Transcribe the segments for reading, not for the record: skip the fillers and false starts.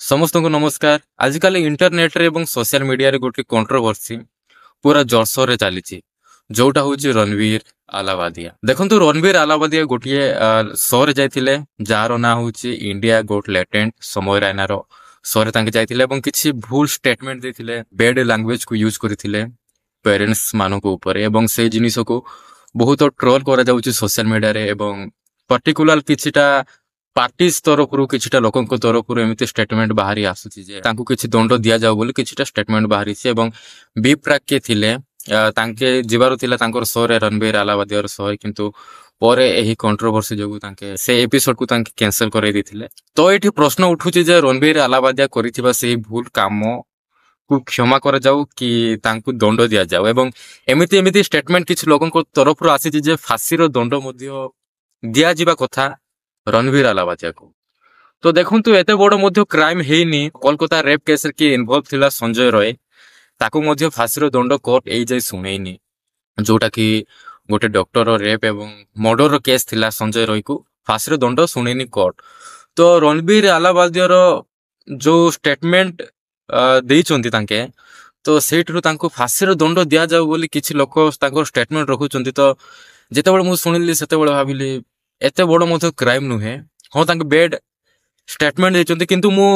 समस्त को नमस्कार। आजिकल इंटरनेट रे एवं सोशल मीडिया रे गोटे कंट्रोवर्सी पूरा जोरसोर रे चली जोटा हूँ रणवीर आलावादिया। देखो रणवीर आलावादिया गोटे शो रे जाइथिले जार ना हूँ इंडिया गोट लेटेंट समय रैनार शो रे तांके जाइथिले एवं किछि भूल स्टेटमेंट देथिले, बैड लैंग्वेज को यूज करथिले पेरेंट्स मानक ऊपर एवं से जिनिस को बहुत ट्रोल करा जाउछि सोशल मीडिया रे एवं पर्टिकुलर किछिटा पार्टीज तरफ किछिटा लोकंक तरफ एमती स्टेटमेंट बाहरी आसुछि जे तांको किछि दंड दिया जाउ बोली किछिटा स्टेटमेंट बाहरी छै एवं बी प्राक के थिले तांके जिबारो थिला तांकर शो रे रणवीर आलावादिया शो किंतु परे एही कंट्रोवर्सी जोगु तांके से एपिसोड को तांके कैंसिल करै दिथिले। तो एठी प्रश्न उठुछि जे रणवीर आलावादिया करिथिबा सेही भूल काम को क्षमा कर जाऊ कि तांको दंड दिया जाऊ एवं एमिति एमिति स्टेटमेंट किछि लोकंक तरफ आसी जे फांसी रो दंड मध्य दिया जिबा कथा रणवीर आलावादिया को। तो देखंतु एते बड़ मध्य क्राइम हेनी, कोलकाता रेप केस रे कि इन्वॉल्व थिला संजय रॉय ताको मध्य फांसी रो दंड कोर्ट एई जाय सुनेइनी, जोटा कि गोटे डॉक्टर रो रेप एवं मर्डर रो केस थिला संजय रॉय को फांसी रो दंड सुनेइनी कोर्ट। तो रणवीर आलावादिया रो जो स्टेटमेंट देइचंती तांके तो सेठरू तांको फांसी रो दंड दिया जाऊ बोली किछि लोक तांको स्टेटमेंट रखुचंती। तो जेतेबेले मु सुनिली सेतेबेले भाबिली एते बड़ मध्य क्राइम नुहे। हाँ तांके बेड स्टेटमेंट देइचंती किंतु मु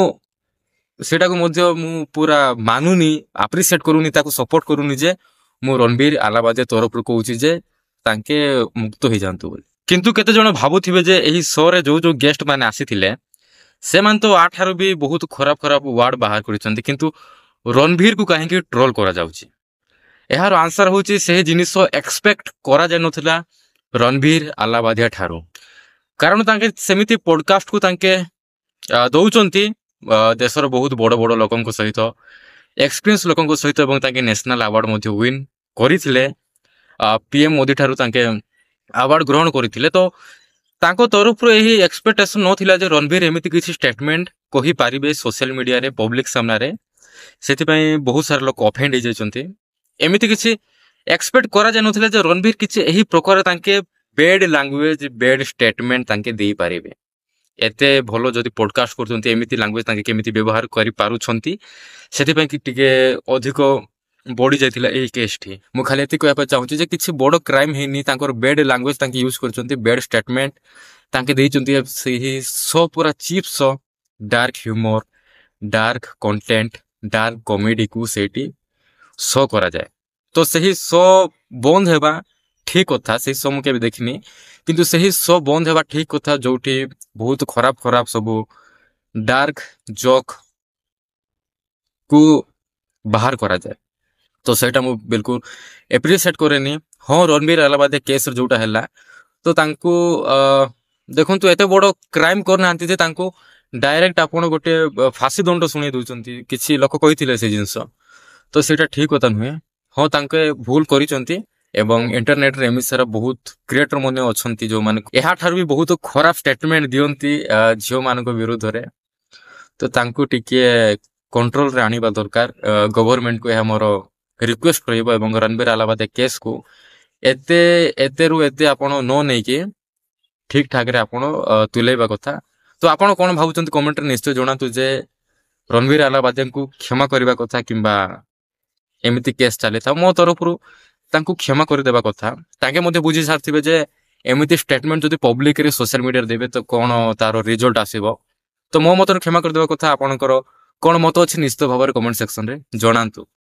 सेटा को मध्य मु पूरा मानुनी, अप्रिशिएट करूनी, ताको सपोर्ट करूनी जे मु रणवीर आलावादिया तरफ कहूची जे तांके मुक्त हो जांतु बोली। किंतु केते जण भाबुथिबे जे एही शो रे जो गेस्ट माने आसीथिले से मान तो आठारु भी बहुत खराब खराब वर्ड बाहर करिसंती, किंतु रणवीर को काहे कि ट्रोल करा जाउची। एहार आंसर होची से जिनिस एक्सपेक्ट करा जाय नथिला रणवीर आलावादिया ठारू, कारण तांके सेमिति पॉडकास्ट को तांके दउचंती देशर बहुत बड़ बड़ लोकंक सहित एक्सपीरियंस लोकंक सहित एवं तांके नेशनल अवार्ड मध्य विन करिथिले। पीएम मोदी ठारू तांके अवार्ड ग्रहण करिथिले। तो तांको तरफ एही एक्सपेक्टेशन नथिला जे रणवीर एमिति किछि स्टेटमेंट कहि पारिबे सोशल मीडिया रे पब्लिक सामना रे, सेति पई बहुत सारा लोक ऑफेंड हो जाइचंती। एमिति किछि एक्सपेक्ट करा जाय नथिला जे रणवीर किछि एही प्रकार तांके बैड लैंग्वेज बैड स्टेटमेंट तांके देई पारिबे। एते भलो जदि पॉडकास्ट करचंती एमिति लैंग्वेज तांके केमिति व्यवहार करि पारुछंती, सेति पई कि टिके अधिक बॉडी जाइथिला एही केसटी। मु खाली एति कहबा चाहूची जे किछि बड़ क्राइम हेनी, तांकर बैड लैंग्वेज तांके यूज करचंती, बैड स्टेटमेंट तांके देइचंती। सेही सो पूरा cheap so dark humour, dark content, dark comedy को सेटी शो करा जाए। तो सही शो बंद हेबा ठीक कथा, सही शो मुके भी देखिनी, किंतु सही शो बंद हेबा ठीक कथा जोठी बहुत खराब खराब सब डार्क जोक को बाहर करा जाए। तो सेटा मु बिल्कुल एप्रिशिएट करेनी। हाँ रणवीर आलावादिया केस जोटा हैला तो तांको देखंतु एते बड़ क्राइम करनांती जे तांको डायरेक्ट आपण गोटे फांसी दंड सुने दउचंती, किछि लोक कहिथिले से जिंस। तो सेटा ठीक कथा नुहे। हाँ तांके भूल करिचंती एवं इंटरनेट रे एमिसारा बहुत क्रिएटर मने अछंती जो माने एहा ठार भी बहुत खराब स्टेटमेंट दियंती झियो मानक विरुद्ध रे। तो तांको टिके कंट्रोल रे आनिबा दरकार। गवर्नमेंट को एहा मोर रिक्वेस्ट करबो एवं रणवीर आलावादिया केस को एते एते रु एते आपण नो नै के ठीक ठाक रे आपण तुलेबा कथा। तो आपण कोन भाबुचंती कमेंट रे निश्चय जणातु जे रणवीर आलावादिया को क्षमा करबा कथा किंबा एमिति केस चले था मो तरफ तांको क्षमा कर देबा कथा। तांके मध्ये बुझी सारथिबे जे एमिति स्टेटमेंट जदि पब्लिक रे सोशल मीडिया रे देबे तो कोन तारो रिजल्ट आसीबो। तो मो मत क्षमा कर देबा कथा। आपनकर कोन मत अछि निश्चित भाबरे कमेंट सेक्शन रे जणांतु।